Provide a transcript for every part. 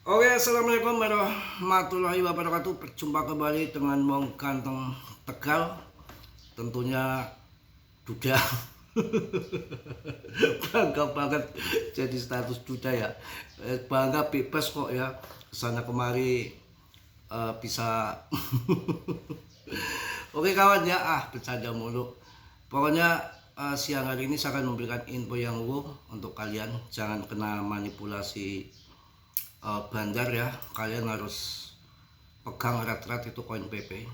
Oke, assalamualaikum warahmatullahi wabarakatuh. Berjumpa kembali dengan Wong Ganteng Tegal. Tentunya duda. Bangga banget jadi status duda ya. Bangga bebas kok ya. Kesana kemari bisa. Oke kawan ya, bercanda mulu. Pokoknya siang hari ini saya akan memberikan info yang untuk kalian. Jangan kena manipulasi bandar ya. Kalian harus pegang erat-erat itu koin PP.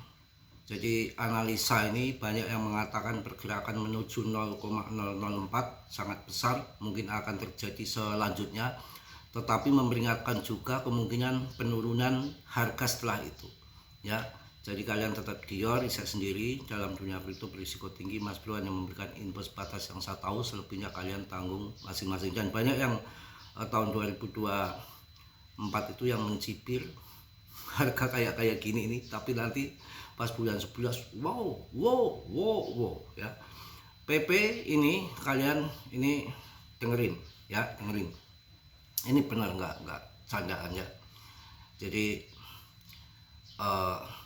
Jadi analisa ini banyak yang mengatakan pergerakan menuju 0,004 sangat besar, mungkin akan terjadi selanjutnya, tetapi memperingatkan juga kemungkinan penurunan harga setelah itu ya. Jadi kalian tetap gior, riset sendiri. Dalam dunia kripto berisiko tinggi. Mas Bro hanya memberikan info sebatas yang saya tahu, selebihnya kalian tanggung masing-masing. Dan banyak yang tahun 2024 itu yang mencibir harga kayak gini ini, tapi nanti pas bulan 11 wow ya. PP ini kalian ini dengerin ya, dengerin. Ini benar nggak candaan ya. Jadi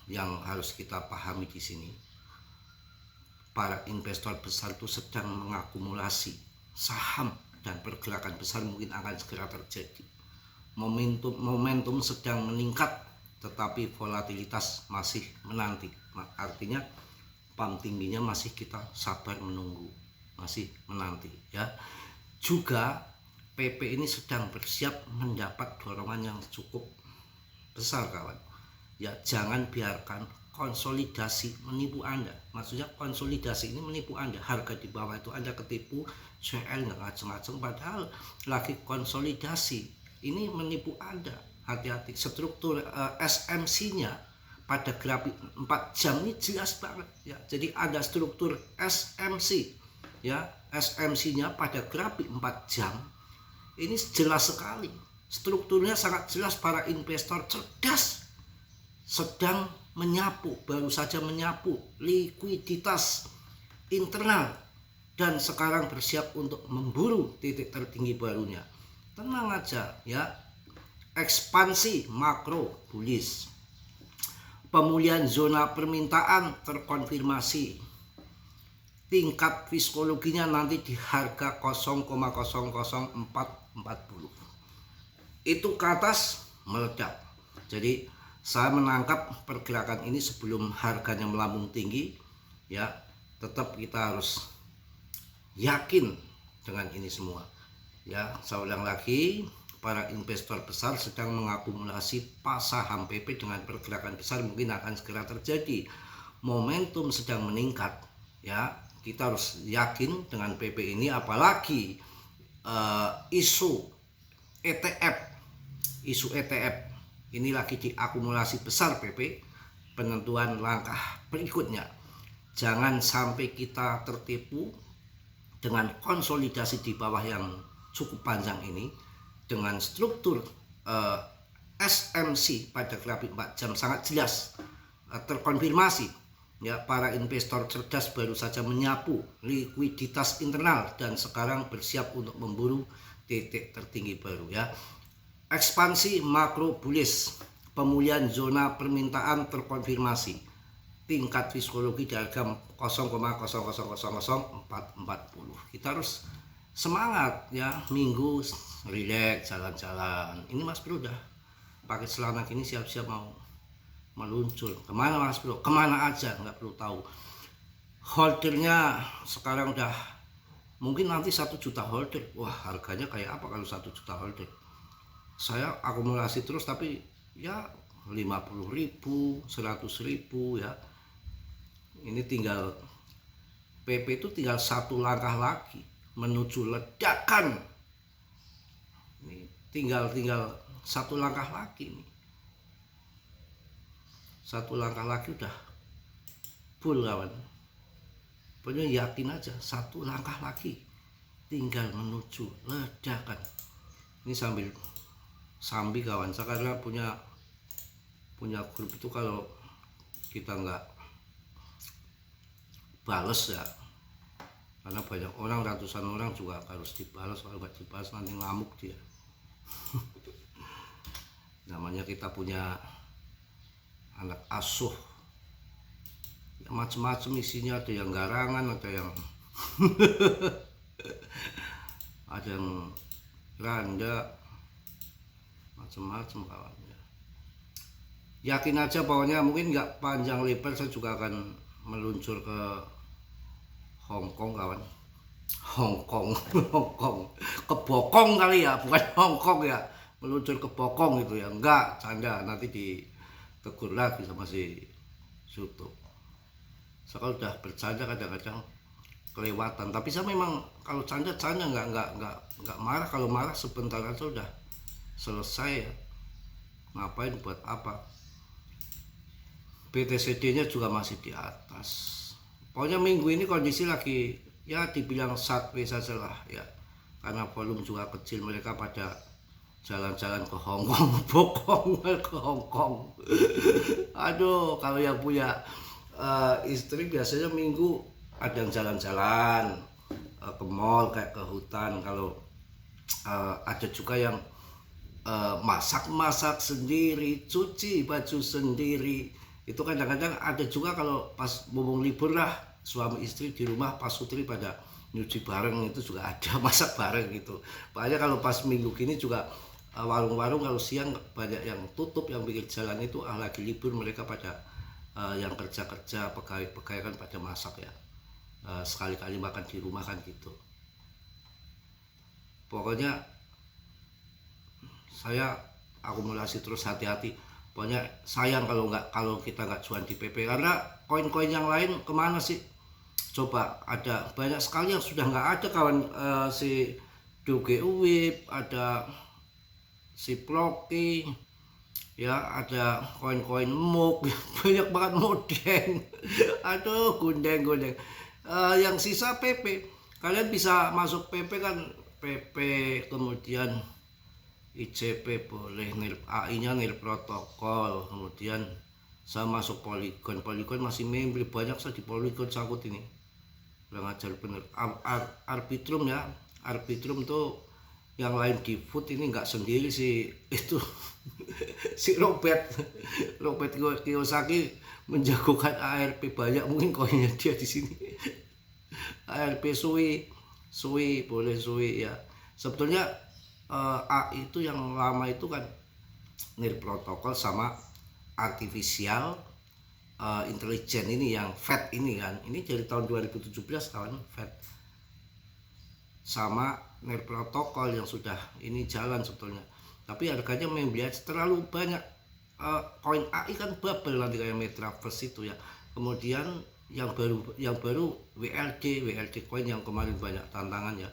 yang harus kita pahami di sini, para investor besar itu sedang mengakumulasi saham dan pergerakan besar mungkin akan segera terjadi. Momentum sedang meningkat, tetapi volatilitas masih menanti. Artinya pump tingginya masih kita sabar menunggu, masih menanti ya. Juga PP ini sedang bersiap mendapat dorongan yang cukup besar kawan ya. Jangan biarkan konsolidasi menipu Anda. Maksudnya konsolidasi ini menipu Anda. Harga di bawah itu Anda ketipu, CL nggak ngaceng-ngaceng, padahal lagi konsolidasi. Ini menipu Anda. Hati-hati. Struktur SMC-nya pada grafik 4 jam ini jelas banget ya. Jadi ada struktur SMC ya. SMC-nya pada grafik 4 jam ini jelas sekali. Strukturnya sangat jelas. Para investor cerdas sedang menyapu, baru saja menyapu likuiditas internal dan sekarang bersiap untuk memburu titik tertinggi barunya. Tenang aja ya. Ekspansi makro bullish, pemulihan zona permintaan terkonfirmasi, tingkat psikologinya nanti di harga 0,00440 itu ke atas meledak. Jadi saya menangkap pergerakan ini sebelum harganya melambung tinggi ya. Tetap kita harus yakin dengan ini semua ya. Saya ulang lagi, para investor besar sedang mengakumulasi pas saham PP dengan pergerakan besar mungkin akan segera terjadi. Momentum sedang meningkat ya. Kita harus yakin dengan PP ini, apalagi isu ETF ini lagi diakumulasi besar PP. Penentuan langkah berikutnya, jangan sampai kita tertipu dengan konsolidasi di bawah yang cukup panjang ini. Dengan struktur SMC pada grafik 4 jam sangat jelas terkonfirmasi ya. Para investor cerdas baru saja menyapu likuiditas internal dan sekarang bersiap untuk memburu titik tertinggi baru ya. Ekspansi makro bullish, pemulihan zona permintaan terkonfirmasi, tingkat psikologi di harga 0,0000440. Kita harus semangat ya. Minggu relax, jalan-jalan. Ini Mas Bro udah pakai celana gini siap-siap mau meluncur. Kemana Mas Bro? Kemana aja, nggak perlu tahu. Holdernya sekarang udah mungkin nanti 1 juta holder. Wah, harganya kayak apa kalau 1 juta holder? Saya akumulasi terus, tapi ya 50.000, 100.000 ya. Ini tinggal PP itu tinggal 1 langkah lagi menuju ledakan. Ini tinggal 1 langkah lagi nih. 1 langkah lagi udah full kawan. Pokoknya yakin aja, 1 langkah lagi tinggal menuju ledakan. Ini sambil kawan. Saya karena punya grup itu, kalau kita nggak bales ya, karena banyak orang, ratusan orang juga harus dibalas. Kalau nggak dibalas nanti ngamuk dia. namanya kita punya anak asuh ya, macam-macam isinya, ada yang garangan, ada yang ada yang randa, macam-macam kawannya. Yakin aja pokoknya mungkin nggak panjang lebar saya juga akan meluncur ke Hongkong kawan. Hongkong ke Bokong kali ya, bukan Hongkong ya, meluncur ke Bokong itu ya, enggak, canda, nanti ditegur lagi sama si YouTube. Saya kalau udah bercanda kadang-kadang kelewatan, tapi saya memang kalau canda nggak marah. Kalau marah sebentar aja udah selesai ya, ngapain buat apa. BTCD-nya juga masih di atas. Pokoknya minggu ini kondisi lagi ya dibilang sideways saja lah ya, karena volume juga kecil, mereka pada jalan-jalan ke Hongkong, Bokong ke Hongkong. Aduh, kalau yang punya istri biasanya minggu ada yang jalan-jalan ke mall, kayak ke hutan. Kalau ada juga yang masak-masak sendiri, cuci baju sendiri. Itu kadang-kadang ada juga kalau pas ngomong libur lah, suami istri di rumah pas sutri pada nyuci bareng, itu juga ada, masak bareng gitu. Makanya kalau pas minggu gini juga warung-warung kalau siang banyak yang tutup, yang bikin jalan itu lagi libur, mereka pada yang kerja-kerja, pegawai-pegawai kan pada masak ya, sekali-kali makan di rumah kan gitu. Pokoknya saya akumulasi terus, hati-hati. Pokoknya sayang kalau kita nggak cuan di PP, karena koin-koin yang lain kemana sih? Coba, ada banyak sekali yang sudah nggak ada kawan. Si Doge Uwip, ada si Ploki, ya ada koin-koin MUK, banyak banget modeng. Aduh, gundeng. Yang sisa PP, kalian bisa masuk PP kan, PP kemudian ICP boleh, AI-nya nil protokol, kemudian saya masuk Polygon masih membeli, banyak saya di Polygon sangkut ini, udah ngajar bener. Arbitrum ya, Arbitrum tuh yang lain di food ini nggak sendiri sih itu. Si Robert Kiyosaki menjagokan ARP banyak, mungkin koinnya dia di sini. ARP Sui boleh Sui ya. Sebetulnya AI itu yang lama itu kan nil protokol sama artificial intelligence ini, yang FED ini kan, ini dari tahun 2017 kawan. FED sama nil protokol yang sudah ini jalan sebetulnya, tapi harganya membias terlalu banyak. Koin AI kan bubble nanti kayak Metaverse itu ya. Kemudian yang baru WLD coin yang kemarin banyak tantangan ya,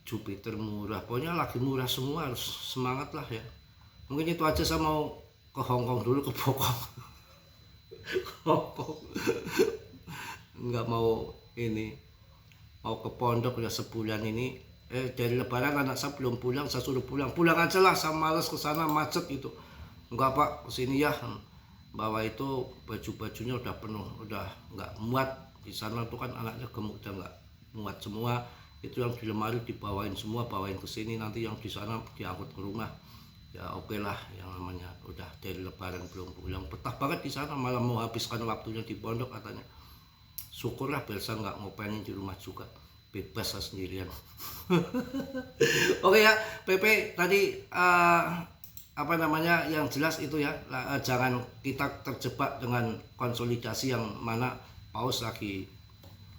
Jupiter murah, pokoknya lagi murah semua, harus semangat lah ya. Mungkin itu aja, saya mau ke Hongkong dulu, ke Bokong. Nggak mau ini, mau ke pondok udah sebulan ini. Dari lebaran anak saya belum pulang, saya suruh pulang aja lah, saya males kesana, macet gitu. Enggak pak, kesini ya, bawa itu baju-bajunya udah penuh, udah nggak muat. Di sana tuh kan anaknya gemuk, udah nggak muat semua. Itu yang di lemari dibawain semua, bawain ke sini, nanti yang di sana diangkut ke rumah. Ya oke lah, yang namanya udah dari lebaran belum pulang, betah banget di sana, malah mau habiskan waktunya di pondok katanya. Syukurlah Belsa nggak ngopainin di rumah juga, bebas lah sendirian. Oke ya PP tadi apa namanya, yang jelas itu ya, jangan kita terjebak dengan konsolidasi yang mana paus lagi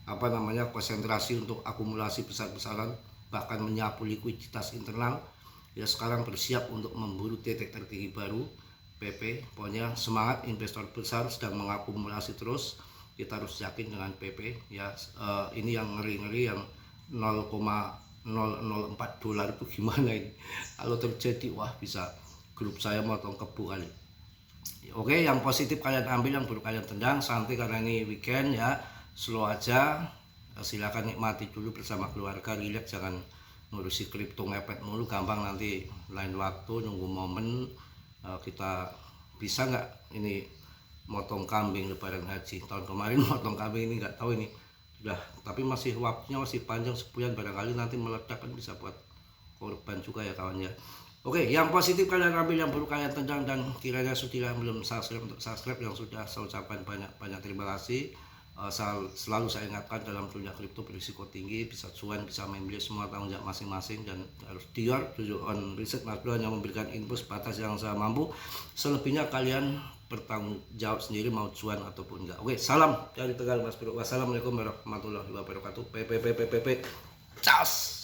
apa namanya konsentrasi untuk akumulasi besar-besaran, bahkan menyapu likuiditas internal ya. Sekarang bersiap untuk memburu titik tertinggi baru PP. Pokoknya semangat, investor besar sedang mengakumulasi terus, kita harus yakin dengan PP ya. Ini yang ngeri-ngeri yang 0,004 dolar itu gimana ini kalau terjadi, wah bisa grup saya motong kebu kali. Oke, yang positif kalian ambil, yang buruk kalian tendang, santai karena ini weekend ya. Slow aja, silakan nikmati dulu bersama keluarga, relax, jangan ngurusi kripto ngepet mulu, gampang nanti lain waktu nunggu momen. Kita bisa nggak ini motong kambing lebaran haji tahun kemarin, motong kambing ini nggak tahu ini sudah, tapi masih waktunya masih panjang, sebulan barangkali nanti meledak kan, bisa buat korban juga ya kawan ya. Oke, yang positif kalian ambil, yang perlu kalian tendang, dan kiranya sudah belum subscribe untuk subscribe, yang sudah saya ucapkan banyak terima kasih. Selalu saya ingatkan, dalam dunia kripto berisiko tinggi, bisa cuan, bisa main beli, semua tanggung jawab masing-masing, dan harus tujuan riset Mas Bro hanya memberikan info sebatas yang saya mampu. Selebihnya kalian bertanggung jawab sendiri mau cuan ataupun enggak. Oke, salam dari Tegal Mas Bro. Wassalamualaikum warahmatullahi wabarakatuh. Cas.